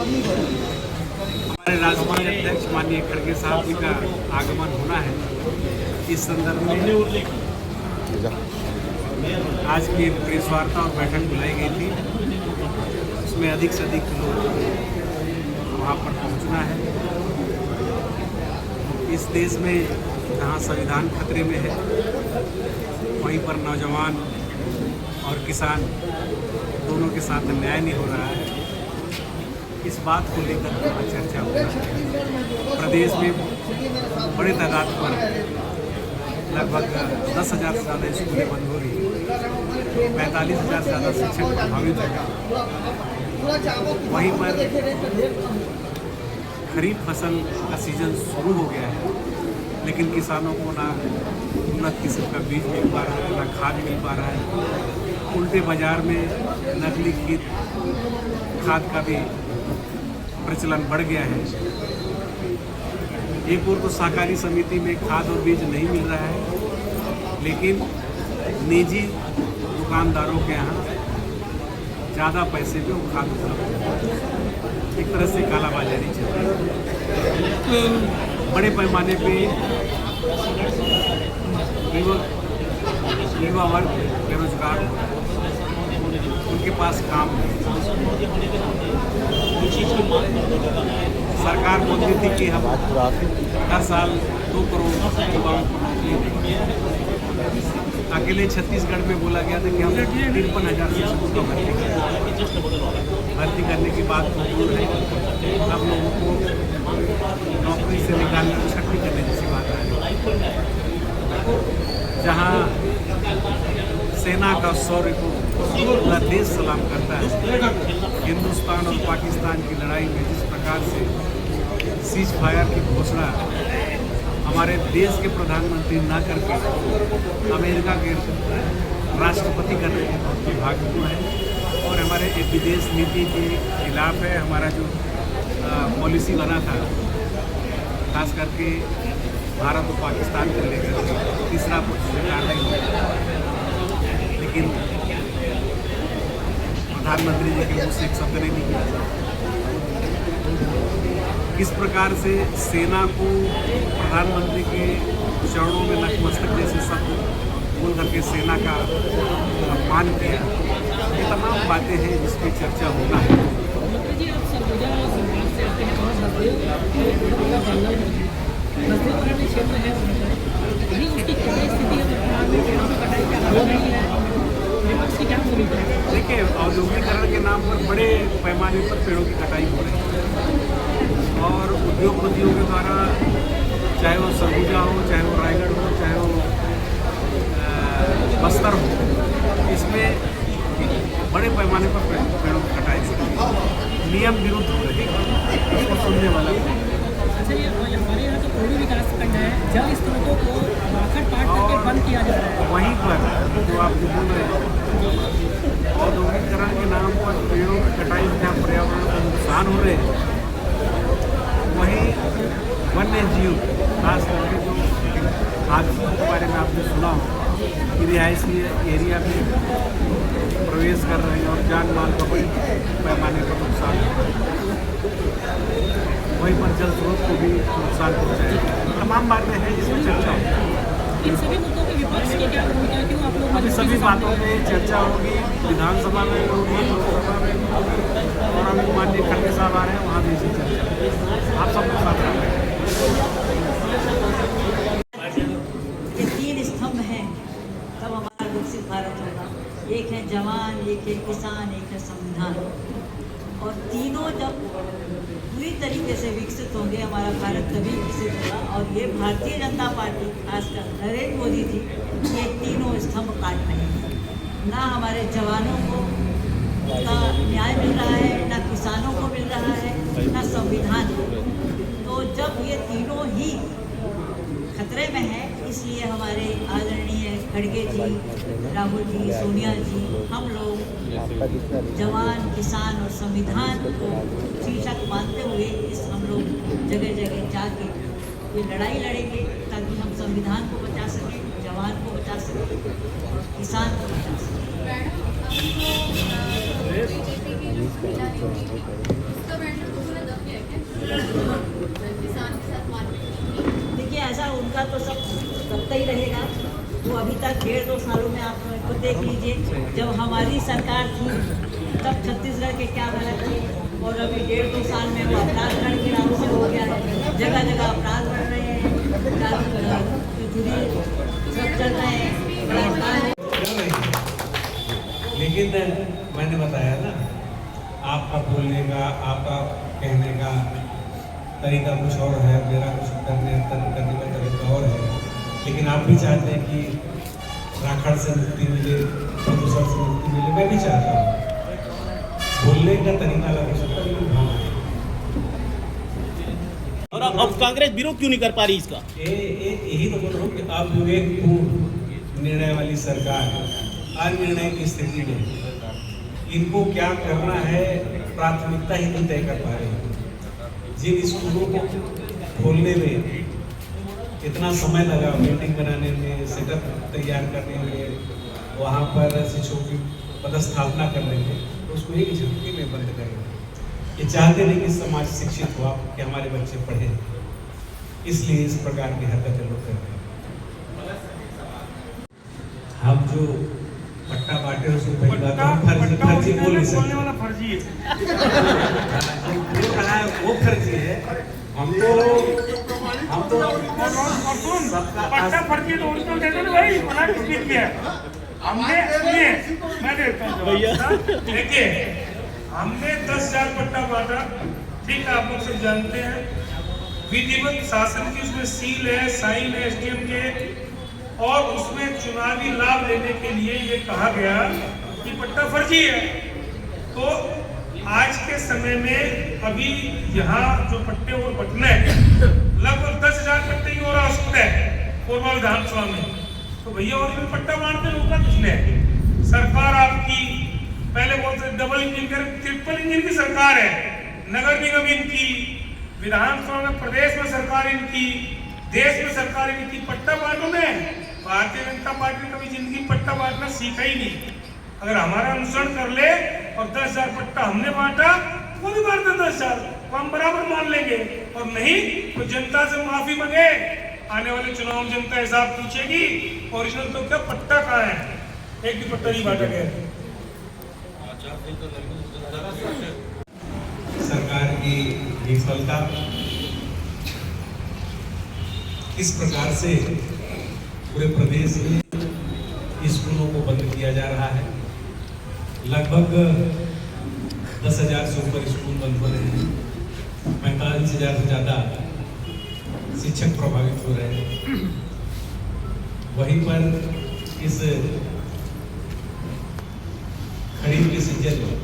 हमारे राष्ट्रीय अध्यक्ष माननीय खड़गे साहब जी का आगमन होना है। इस संदर्भ में आज की प्रेस वार्ता और बैठक बुलाई गई थी। उसमें अधिक से अधिक लोग वहाँ पर पहुँचना है। इस देश में जहाँ संविधान खतरे में है, वहीं पर नौजवान और किसान दोनों के साथ न्याय नहीं हो रहा है। इस बात को लेकर चर्चा हो रही है। प्रदेश में बड़े तादाद पर लगभग 10,000 से ज़्यादा स्कूलें बंद हो रही हैं, 45,000 से ज़्यादा शिक्षक प्रभावित हैं। वहीं पर खरीफ फसल का सीजन शुरू हो गया है, लेकिन किसानों को ना उन्नत किस्म का बीज मिल पा रहा है, ना खाद मिल पा रहा है। उल्टे बाजार में नकली खाद का भी प्रचलन बढ़ गया है। एक ओर तो सहकारी समिति में खाद और बीज नहीं मिल रहा है, लेकिन निजी दुकानदारों के यहाँ ज़्यादा पैसे पे वो खाद उपलब्ध है। एक तरह से कालाबाजारी चल रही है। बड़े पैमाने पे युवा वर्ग बेरोजगार, उनके पास काम नहीं। सरकार बोलती थी कि हम हर साल 2 करोड़ युवाओं को नौकरी देंगे। अकेले छत्तीसगढ़ में बोला गया था कि हम 53,000 शिक्षकों का भर्ती करने की बात दूर है। अब लोगों को नौकरी से निकालने की छटनी करने जैसी बात आ रही है। जहाँ सेना का शौर्य को पूरा देश सलाम करता है। हिंदुस्तान और पाकिस्तान की लड़ाई में जिस प्रकार से सीज फायर की घोषणा हमारे देश के प्रधानमंत्री ना करके अमेरिका के राष्ट्रपति कर रहे हैं, बहुत दुर्भाग्यपूर्ण है और हमारे विदेश नीति के खिलाफ है। हमारा जो पॉलिसी बना था, खास करके भारत और पाकिस्तान को लेकर तीसरा सरकार नहीं हुआ, लेकिन प्रधानमंत्री जी के मुँह से एक शब्द नहीं निकला। किस प्रकार से सेना को प्रधानमंत्री के चरणों में नतमस्तक जैसे शब्द बोल करके सेना का अपमान किया, ये तमाम बातें हैं जिस पर चर्चा होना है। देखिए, औद्योगिकरण के नाम पर बड़े पैमाने पर पेड़ों की कटाई हो रही है और उद्योगपतियों के द्वारा, चाहे वो सरगुजा हो, चाहे वो रायगढ़ हो, चाहे वो बस्तर हो, इसमें बड़े पैमाने पर पेड़ों की कटाई हो रही है। नियम विरुद्ध हो रही है, उसको सुनने वाला कोई। अच्छा, ये हमारे यहाँ तो पूरी विकास खंड है, जल स्रोतों को बाखड़ पाट करके बंद किया जा रहा है। वहीं पर जो आप बोल रहे हैं, औद्योगिकरण के नाम पर पेड़ों की कटाई से जहाँ पर्यावरण को नुकसान हो रहे हैं, वहीं वन्य जीव, खास करके जो हाथियों के बारे में आपने सुना हो कि रिहायशी एरिया में प्रवेश कर रहे हैं और जान माल का बड़ी पैमाने पर नुकसान हो रहा है। वहीं पर जल स्रोत को भी नुकसान पहुँचाएगा। तमाम बातें हैं जिसमें चर्चा होगी। इन सभी मुद्दों की विपक्ष की क्या भूमिका, क्यों आप लोग अभी सभी बातों में चर्चा होगी, विधानसभा में होगी, लोकसभा में, और अभी माननीय खड़गे साहब आ रहे हैं, वहाँ भी इसी चर्चा आप सबके साथ रह रहे हैं। ये 3 स्तंभ हैं, तब हमारा विकसित भारत होगा। एक है जवान, एक है किसान, एक है संविधान। और तीनों जब पूरी तरीके से विकसित होंगे, हमारा भारत तभी विकसित होगा। और ये भारतीय जनता पार्टी, खासकर नरेंद्र मोदी जी, ये तीनों स्तंभ काट रहे हैं। ना हमारे जवानों को का न्याय मिल रहा है, ना किसानों को मिल रहा है, ना संविधान। तो जब ये तीनों ही खतरे में है, इसलिए हमारे आदरणीय खड़गे जी, राहुल जी, सोनिया जी, हम लोग जवान, किसान और संविधान को शीर्षक मानते हुए हम लोग जगह जगह जाके ये लड़ाई लड़ेंगे, ताकि हम संविधान को बचा सकें, जवान को बचा सकें और किसान को बचा सकें। तो सब सबका ही रहेगा। वो अभी तक 1.5-2 सालों में आप को देख लीजिए, जब हमारी सरकार थी तब छत्तीसगढ़ के क्या हालत थी, और अभी 1.5-2 साल में वो अपराध बढ़ के नाम से हो गया है। जगह जगह अपराध बढ़ रहे हैं, चोरी सब चल रहे हैं, बलात्कार। लेकिन मैंने बताया ना, आपका बोलने का, आपका कहने का तरीका कुछ और है, मेरा कुछ करने का तरीका और है। लेकिन आप भी चाहते हैं कि राखड़ से मुक्ति मिले, प्रदूषण से मुक्ति मिले, मैं भी चाहता हूँ। बोलने का तरीका अलग हो सकता है, लेकिन हाँ। और अब कांग्रेस विरोध क्यों नहीं कर पा रही इसका? यही तो बोल रहा हूँ कि अब विवेकपूर्ण निर्णय वाली सरकार अनिर्णय की स्थिति में, इनको क्या करना है प्राथमिकता ही नहीं तय कर पा रहे। जिन स्कूलों को खोलने में इतना समय लगा, मीटिंग बनाने में, सेटअप तैयार करने में, वहाँ पर शिक्षकों की पदस्थापना करने में, तो उसको एक झटके में बंद करेंगे। ये चाहते नहीं कि समाज शिक्षित हुआ, कि हमारे बच्चे पढ़े, इसलिए इस प्रकार की हरकतें लोग करते हैं। हम जो पट्टा बांटे उसको पहली बात फर्जी बोल नहीं सकते, वाला फर्जी है जो कहा है वो फर्जी है। हम तो पट्टा फर्जी तो ओरिजिनल दे दो ना भाई, बना किसने किया? हमने सुनिए, मैं देता हूँ जवाब। देखिए, हमने 10,000 पट्टा बांटा, ठीक है, आप लोग सब जानते हैं। विधिवत शासन की उसमें सील है, साइन है एसडीएम के, और उसमें चुनावी लाभ लेने के लिए ये कहा गया कि पट्टा फर्जी है। तो आज के समय में अभी यहाँ जो पट्टे और बटने लगभग 10,000 पट्टे की और आवश्यकता है कोरबा विधानसभा में। तो भैया और भी पट्टा बांटते रोका किसने? सरकार आपकी पहले बोलते डबल इंजन, ट्रिपल इंजन की सरकार है। नगर निगम इनकी, विधानसभा में प्रदेश में सरकार इनकी, देश में सरकार इनकी। पट्टा बांटो में भारतीय जनता पार्टी ने कभी जिंदगी पट्टा बांटना सीखा ही नहीं। अगर हमारा अनुसरण कर ले और 10,000 पट्टा हमने बांटा, वो भी बांटता 10,000, तो हम बराबर मान लेंगे। और नहीं तो जनता से माफी मांगे, आने वाले चुनाव में जनता हिसाब पूछेगी ओरिजिनल तो क्या पट्टा कहाँ है, एक भी पट्टा नहीं बांटा गया। सरकार की विफलता इस प्रकार से पूरे प्रदेश में स्कूलों को बंद किया जा रहा है। लगभग 10,000 से ऊपर स्कूल बंद हो रहे हैं, 45,000 से ज़्यादा शिक्षक प्रभावित हो रहे हैं। वहीं पर इस खरीफ के सीजन में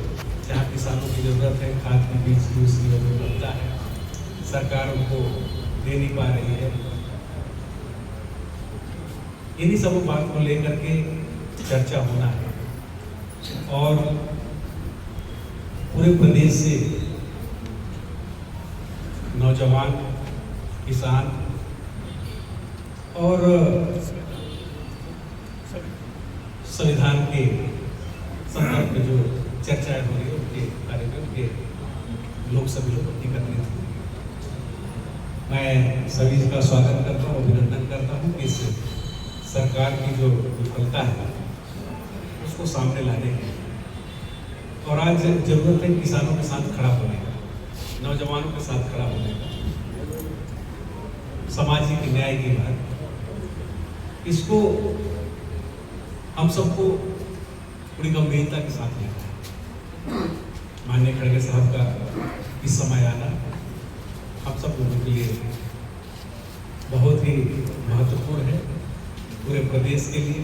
जहाँ किसानों की जरूरत है, खाद की बीज की उसकी उपलब्धता है, सरकार उनको दे नहीं पा रही है। इन्हीं सब बात को लेकर के चर्चा होना है और पूरे प्रदेश से नौजवान, किसान और संविधान के संदर्भ में जो चर्चाएं हो रही है उनके बारे में उनके लोग सभी लोग एकत्रित हुए। मैं सभी का स्वागत करता हूँ, अभिनंदन करता हूँ कि इस सरकार की जो विफलता है उसको सामने लाने की, और आज जरूरत है किसानों के साथ खड़ा होने का, नौजवानों के साथ खड़ा होने का, सामाजिक न्याय की बात, इसको हम सबको पूरी गंभीरता के साथ लेना है। माननीय खड़गे साहब का इस समय आना हम सब लोगों के लिए बहुत ही महत्वपूर्ण है, पूरे प्रदेश के लिए।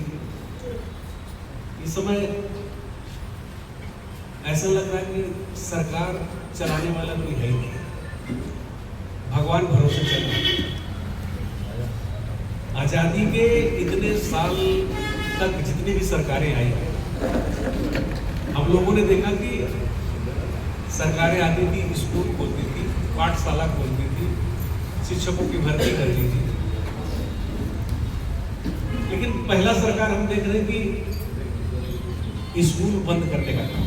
इस समय ऐसा लग रहा है कि सरकार चलाने वाला कोई है ही नहीं, भगवान भरोसे चल रहा है। आजादी के इतने साल तक जितनी भी सरकारें आई हैं, हम लोगों ने देखा कि सरकारें आती थी, स्कूल खोलती थी, पाठशाला खोलती थी, शिक्षकों की भर्ती करती थी, लेकिन पहला सरकार हम देख रहे हैं कि स्कूल बंद करने का काम,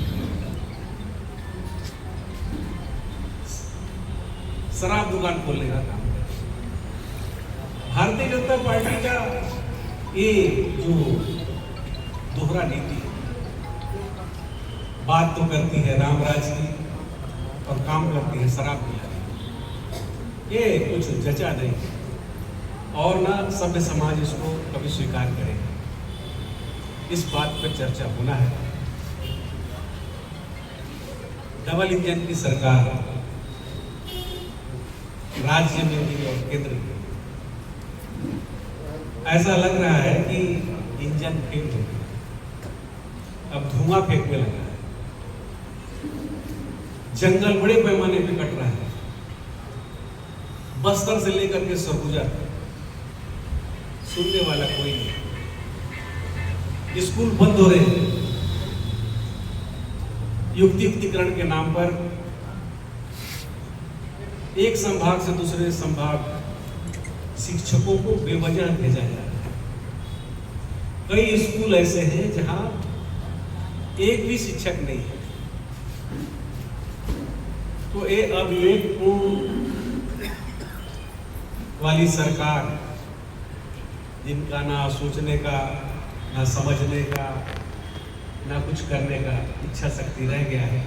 शराब दुकान खोलने का काम, भारतीय जनता पार्टी का ये जो दोहरा नीति है, बात तो करती है रामराज की और काम करती है शराब पिलाने की, ये कुछ जचा नहीं और ना सभ्य समाज इसको कभी स्वीकार करेगा। इस बात पर चर्चा होना है। डबल इंजन की सरकार राज्य में भी और केंद्र में, ऐसा लग रहा है कि इंजन फेल हो गया, अब धुआं फेंकने लगा है, जंगल बड़े पैमाने पे कट रहा है, बस्तर से लेकर के सरगुजा तक सुनने वाला कोई नहीं, स्कूल बंद हो रहे हैं, युक्तिकरण के नाम पर एक संभाग से दूसरे संभाग शिक्षकों को बेवजह भेजा जा रहा है। कई स्कूल ऐसे हैं जहां एक भी शिक्षक नहीं है। तो ये अविवेकपूर्ण वाली सरकार, जिनका ना सोचने का, ना समझने का, ना कुछ करने का इच्छा शक्ति रह गया है,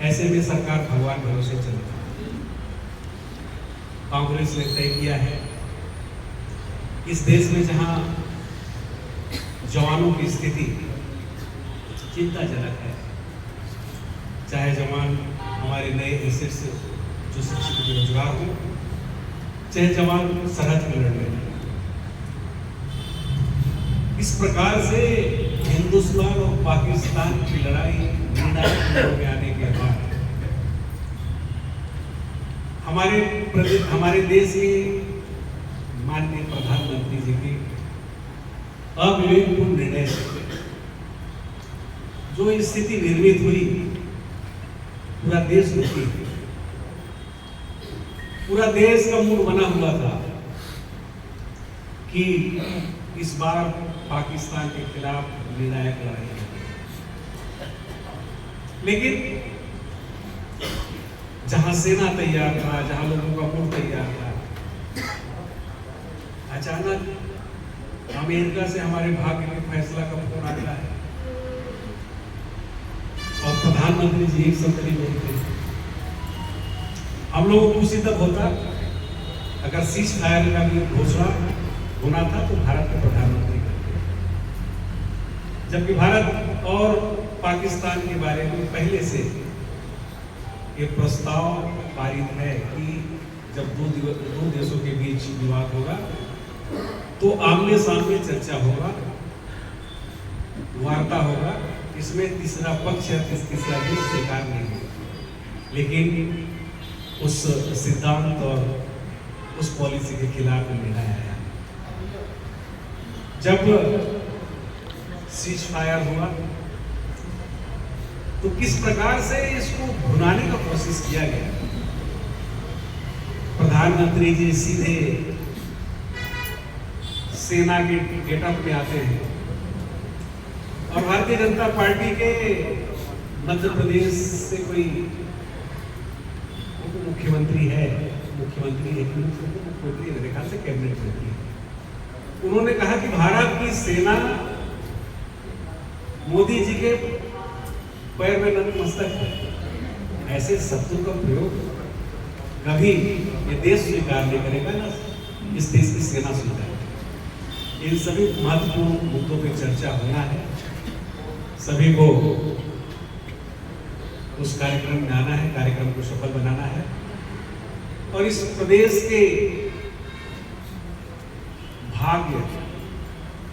ऐसे में सरकार भगवान भरोसे चल रही है। कांग्रेस ने तय किया है इस देश में जहां जवानों की स्थिति चिंताजनक है, चाहे जवान हमारे नए हिस्से से जो शिक्षित बेरोजगार हो, चाहे जवान सरहद में लड़ रहे हैं, इस प्रकार से हिंदुस्तान और पाकिस्तान की लड़ाई निर्णायक मोड़ में आने के बाद हमारे देश के माननीय प्रधानमंत्री जी के अविवेकपूर्ण निर्णय से जो स्थिति निर्मित हुई, पूरा देश दुखी, पूरा देश का मूड बना हुआ था कि इस बार पाकिस्तान के खिलाफ निर्णायक लड़ाई है। लेकिन जहां सेना तैयार था, जहां लोगों का मूड तैयार था, अचानक अमेरिका से हमारे भाग्य में फैसला का फोन आता है और प्रधानमंत्री जी एक शब्द नहीं बोलते। हम लोगों को खुशी तब होता अगर सीज फायर का भी घोषणा होना था तो भारत के प्रधानमंत्री करते, जबकि भारत और पाकिस्तान के बारे में पहले से ये प्रस्ताव पारित है कि जब दो देशों के बीच विवाद होगा तो आमने सामने चर्चा होगा, वार्ता होगा, इसमें तीसरा पक्ष या तीसरा देश स्वीकार नहीं होगा। लेकिन उस सिद्धांत और उस पॉलिसी के खिलाफ निर्णय आया। जब सीज फायर हुआ तो किस प्रकार से इसको भुनाने का कोशिश किया गया। प्रधानमंत्री जी सीधे सेना के गेटअप में आते हैं और भारतीय जनता पार्टी के मध्य प्रदेश से कोई मुख्यमंत्री है, मुख्यमंत्री मेरे ख्याल से कैबिनेट मंत्री है, उन्होंने कहा कि भारत की सेना मोदी जी के पैर में नतमस्तक है। ऐसे शब्दों का प्रयोग कभी ये देश स्वीकार नहीं करेगा, ना इस देश की सेना स्वीकार। इन सभी महत्वपूर्ण मुद्दों पर चर्चा होना है, सभी को उस कार्यक्रम में आना है, कार्यक्रम को सफल बनाना है और इस प्रदेश के भाग्य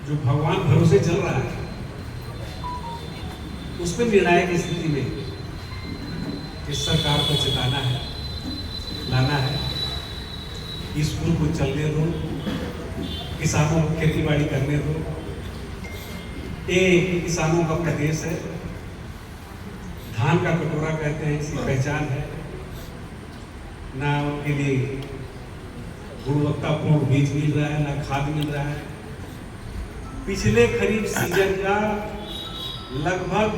जो भगवान भरोसे चल रहा है उसमें निर्णायक स्थिति में इस सरकार को चेताना है, लाना है। स्कूल को चलने दो, किसानों को खेती बाड़ी करने दो। ये किसानों का प्रदेश है, धान का कटोरा कहते हैं, इसकी पहचान है। ना उनके लिए गुणवत्तापूर्ण बीज मिल रहा है, ना खाद मिल रहा है। पिछले खरीफ सीजन का लगभग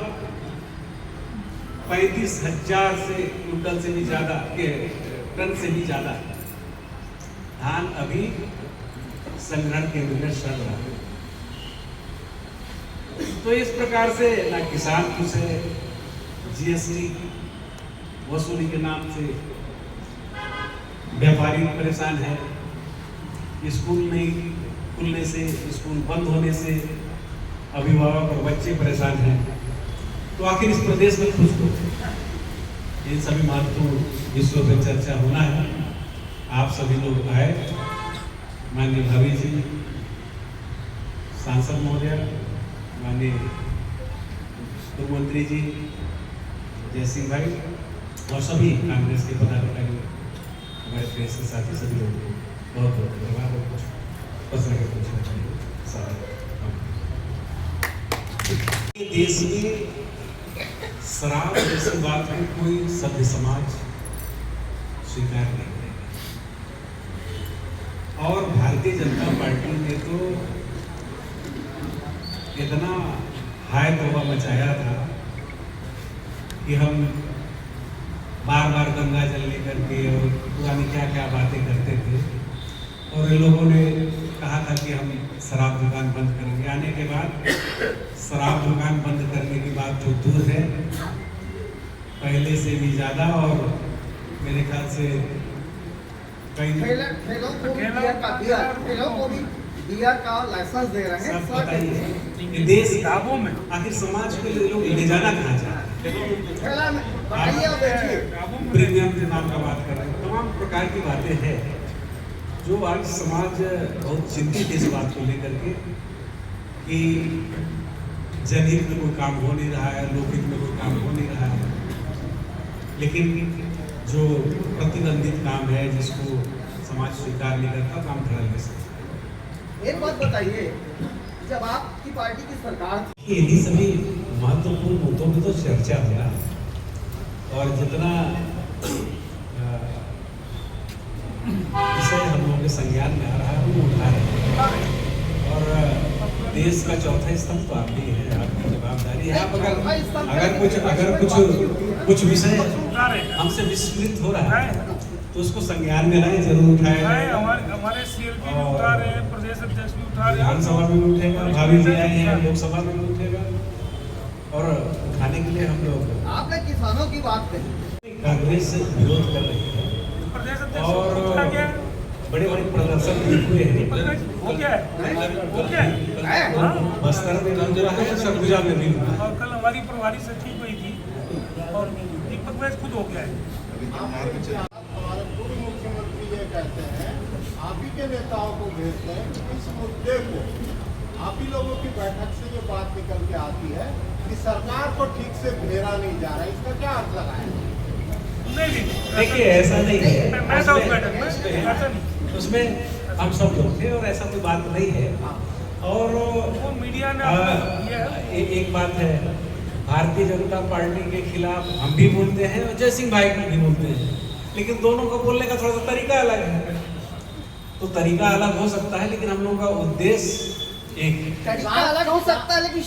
35,000 से क्विंटल से भी ज्यादा के टन से भी ज्यादा धान अभी संग्रहण केंद्र में सड़ रहा है। तो इस प्रकार से ना किसान खुश है, जीएसटी वसूली के नाम से व्यापारी परेशान है, स्कूल नहीं खुलने से, स्कूल बंद होने से अभिभावक और बच्चे परेशान हैं। तो आखिर इस प्रदेश में खुश हो, इन सभी महत्वपूर्ण विषयों पर चर्चा होना है। आप सभी लोग आए, माननीय भाभी जी, सांसद महोदय, माननीय पूर्व मंत्री जी जय सिंह भाई और सभी कांग्रेस के पदाधिकारी, हमारे प्रेस के साथी सभी लोगों को बहुत बहुत धन्यवाद और कुछ प्रश्न के पूछना चाहिए। देश में शराब जैसी बात को कोई सभ्य समाज स्वीकार नहीं करेगा और भारतीय जनता पार्टी ने तो इतना हाय तौबा मचाया था कि हम बार बार गंगा जल लेकर के और पुरानी क्या क्या बातें करते थे और इन लोगों ने कहा था कि हम शराब दुकान बंद करेंगे। आने के बाद शराब दुकान बंद करने की बात तो दूर है, पहले से भी ज़्यादा और मेरे ख्याल से कई ठेलों को भी बियर का लाइसेंस दे रहे हैं। सब बताइए कि देश किताबों में आखिर समाज के लोग ले जाना कहाँ चाहते हैं? प्रीमियम के नाम का बात कर रहे हैं, तमाम प्रकार की बातें हैं जो आज समाज बहुत चिंतित है इस बात को लेकर के कि जनहित में कोई काम हो नहीं रहा है, लोकहित में कोई काम हो नहीं रहा है, लेकिन जो प्रतिबंधित काम है जिसको समाज स्वीकार नहीं करता, काम धड़ा ले सकता। एक बात बताइए, जब आपकी पार्टी की सरकार थी, इन्हीं सभी महत्वपूर्ण मुद्दों में तो चर्चा हो रहा है और जितना विषय हम लोगों के संज्ञान में आ रहा है वो उठा रहे हैं और देश का चौथा स्तंभ तो आप ही है, आपकी जवाबदारी है। आप अगर कुछ विषय हमसे विस्मृत हो रहा है तो उसको संज्ञान में लाए, जरूर उठाए। हमारे सीएलपी भी उठा रहे हैं, प्रदेश अध्यक्ष भी उठा रहे हैं, विधानसभा में भी उठेगा, भाभी जी आए हैं, लोकसभा में भी उठेगा और उठाने के लिए हम लोग आपने किसानों की बात कही, कांग्रेस से विरोध कर रही है प्रदेश अध्यक्ष और उठा गया है। बड़े बड़े प्रदर्शन भी हुए हैं। हो गया है, हो गया है। हाँ? बस्तर में भी हुआ है, सरगुजा में भी हुआ है। और कल हमारी प्रभारी सचिव हुई थी और दीपक वैस खुद हो गया है। हमारे पूर्व मुख्यमंत्री ये कहते हैं, आप ही के नेताओं को भेजते हैं कि इस मुद्दे को आप ही लोगों की बैठक से ये बात निकल के आती है कि सरकार को ठीक से घेरा नहीं जा रहा है, इसका क्या अर्थ लगाए? नहीं, देखिए ऐसा नहीं है, मैं था उस बैठक में, ऐसा नहीं। उसमें हम सब लोग थे और ऐसा कोई बात नहीं है। और वो मीडिया ने ये है। एक बात है, भारतीय जनता पार्टी के खिलाफ हम भी बोलते हैं और जय सिंह भाई भी बोलते हैं, लेकिन दोनों का बोलने का थोड़ा सा तरीका अलग है। तो तरीका अलग हो सकता है लेकिन हम लोगों का उद्देश्य एक है। तरीका अलग हो सकता है लेकिन